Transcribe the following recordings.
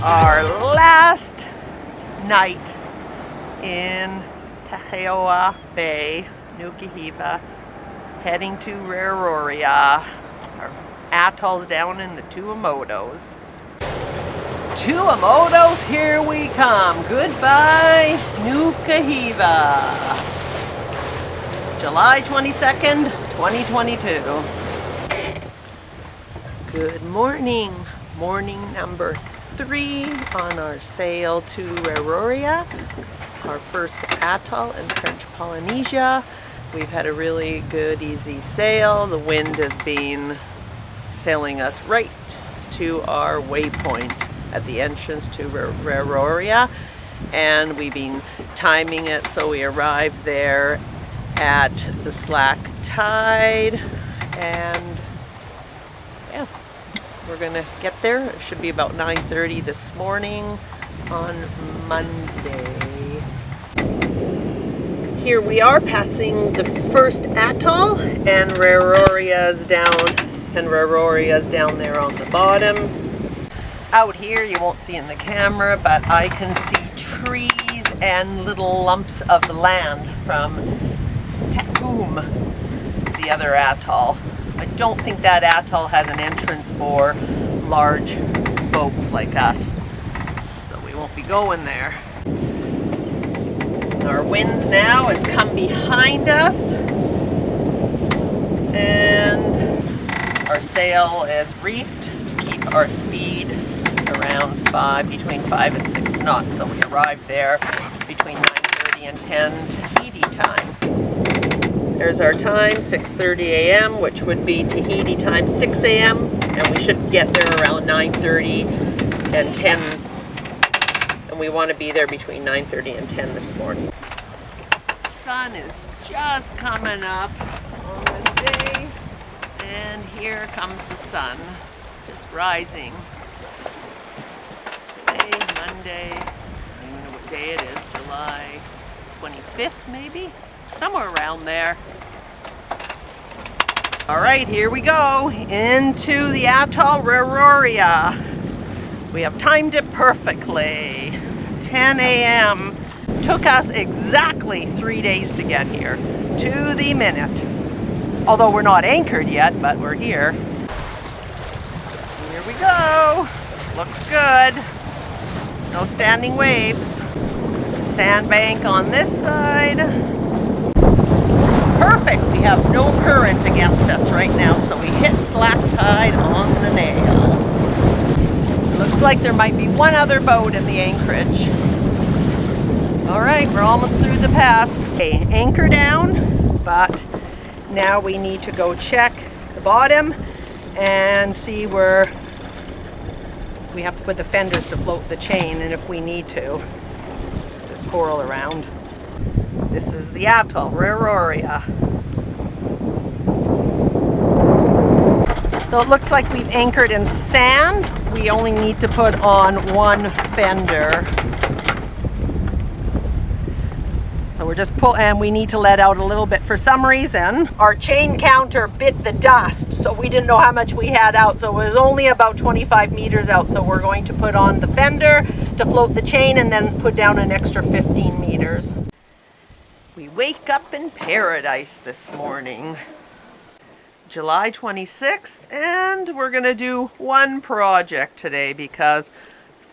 our last night in Tuamotu Bay, Nuka Hiva, heading to Raroria, our atolls down in the Tuamotus. Tuamotus, here we come. Goodbye, Nuka Hiva. July 22nd, 2022. Good morning. Morning number 3 on our sail to Raroria, our first atoll in French Polynesia. We've had a really good, easy sail. The wind has been sailing us right to our waypoint at the entrance to Raroria, and we've been timing it so we arrived there at the slack tide, and yeah, we're gonna get there. It should be about 9:30 this morning on Monday. Here we are passing the first atoll, and Raroria's down there on the bottom. Out here you won't see in the camera, but I can see trees and little lumps of land from the other atoll. I don't think that atoll has an entrance for large boats like us, so we won't be going there. Our wind now has come behind us, and our sail is reefed to keep our speed around between 5 and 6 knots. So we arrived there between 9:30 and 10 Tahiti time. There's our time, 6:30 a.m., which would be Tahiti time 6 a.m., and we should get there around 9:30 and 10, and we want to be there between 9:30 and 10 this morning. The sun is just coming up on this day, and here comes the sun, just rising. Today, Monday, I don't even know what day it is, July 25th maybe? Somewhere around there. All right, here we go into the atoll Raroria. We have timed it perfectly. 10 a.m. Took us exactly 3 days to get here, to the minute. Although we're not anchored yet, but we're here. Here we go. Looks good. No standing waves. Sandbank on this side. Perfect, we have no current against us right now, so we hit slack tide on the nail. Looks like there might be one other boat in the anchorage. All right, we're almost through the pass. Okay, anchor down, but now we need to go check the bottom and see where we have to put the fenders to float the chain, and if we need to, just whirl around. This is the atoll, Raroria. So it looks like we've anchored in sand. We only need to put on one fender. So we're just and we need to let out a little bit. For some reason, our chain counter bit the dust, so we didn't know how much we had out. So it was only about 25 meters out. So we're going to put on the fender to float the chain and then put down an extra 15 meters. We wake up in paradise this morning, July 26th, and we're gonna do one project today because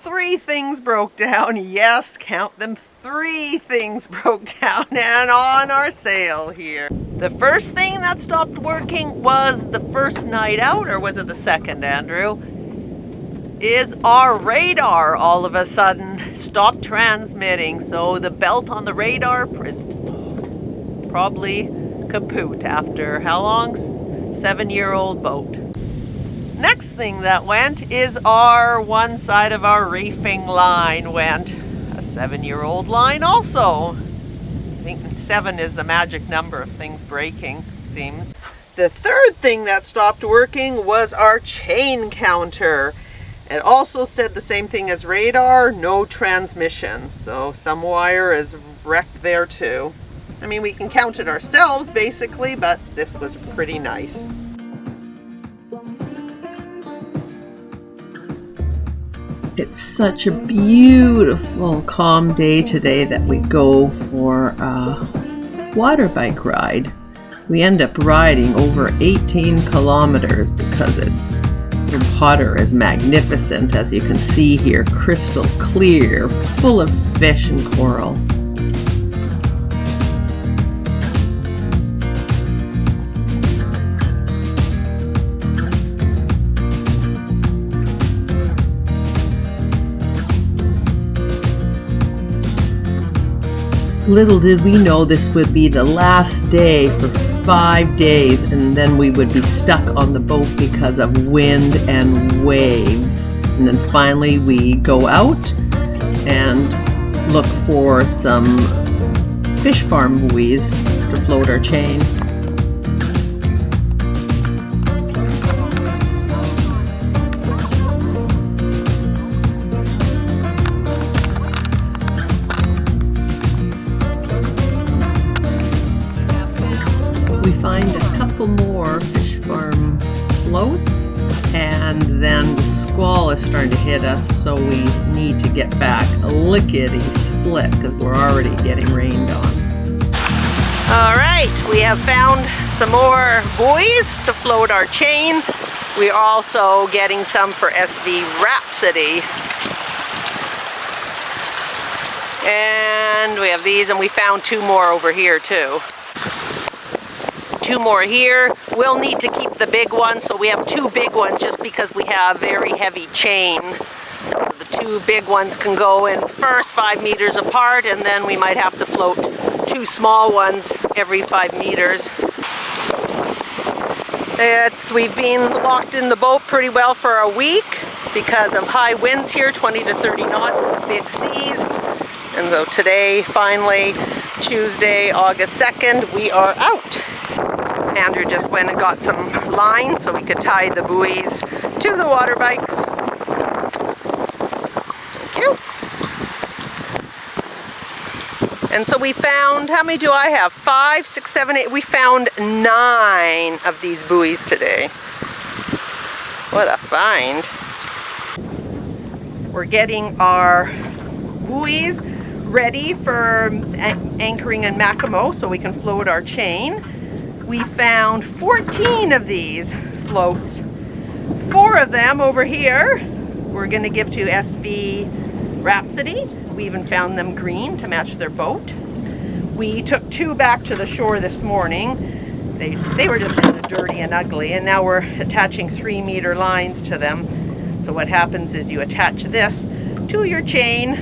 3 things broke down. Yes, count them, 3 things broke down and on our sail here. The first thing that stopped working was the first night out, or was it the second, Andrew? Is our radar all of a sudden stopped transmitting. So the belt on the radar is probably kaput after how long? 7-year-old boat. Next thing that went is one side of our reefing line went. A 7-year-old line also. I think 7 is the magic number of things breaking, seems. The third thing that stopped working was our chain counter. It also said the same thing as radar, no transmission. So some wire is wrecked there too. I mean, we can count it ourselves basically, but this was pretty nice. It's such a beautiful, calm day today that we go for a water bike ride. We end up riding over 18 kilometers because the water is magnificent, as you can see here, crystal clear, full of fish and coral. Little did we know this would be the last day for 5 days, and then we would be stuck on the boat because of wind and waves. And then finally we go out and look for some fish farm buoys to float our chain. We find a couple more fish farm floats, and then the squall is starting to hit us, so we need to get back lickety-split because we're already getting rained on. All right, we have found some more buoys to float our chain. We're also getting some for SV Rhapsody. And we have these, and we found 2 more over here too. 2 more here. We'll need to keep the big one, so we have 2 big ones just because we have very heavy chain. The 2 big ones can go in first 5 meters apart, and then we might have to float 2 small ones every 5 meters. We've been locked in the boat pretty well for a week because of high winds here, 20 to 30 knots and big seas. And so today, finally, Tuesday, August 2nd, we are out. Andrew just went and got some line so we could tie the buoys to the water bikes. Thank you. And so we found, how many do I have? 5, 6, 7, 8. We found 9 of these buoys today. What a find. We're getting our buoys ready for anchoring in Makemo so we can float our chain. We found 14 of these floats. 4 of them over here we're going to give to SV Rhapsody. We even found them green to match their boat. We took 2 back to the shore this morning. They were just kind of dirty and ugly, and now we're attaching 3-meter lines to them. So what happens is you attach this to your chain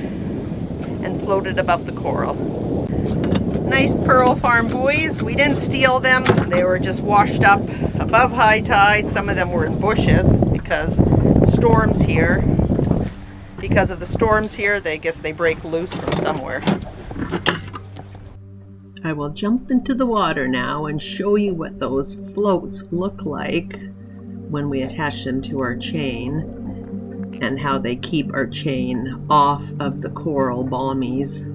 and float it above the coral. Nice Pearl Farm buoys. We didn't steal them. They were just washed up above high tide. Some of them were in bushes because storms here. Because of the storms here, I guess they break loose from somewhere. I will jump into the water now and show you what those floats look like when we attach them to our chain, and how they keep our chain off of the coral balmies.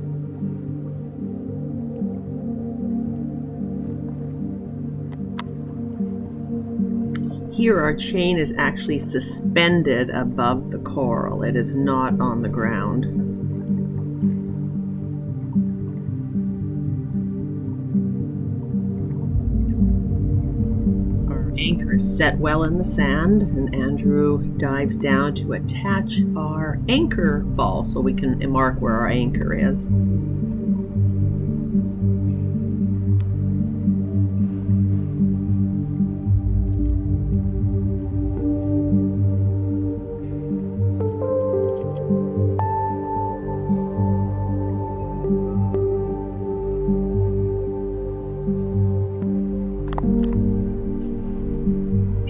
Here our chain is actually suspended above the coral. It is not on the ground. Our anchor is set well in the sand, and Andrew dives down to attach our anchor ball so we can mark where our anchor is.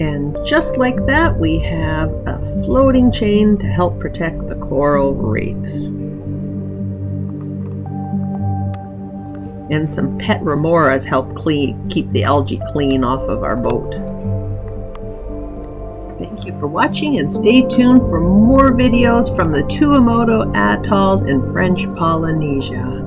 And just like that, we have a floating chain to help protect the coral reefs. And some pet remoras help keep the algae clean off of our boat. Thank you for watching, and stay tuned for more videos from the Tuamotu atolls in French Polynesia.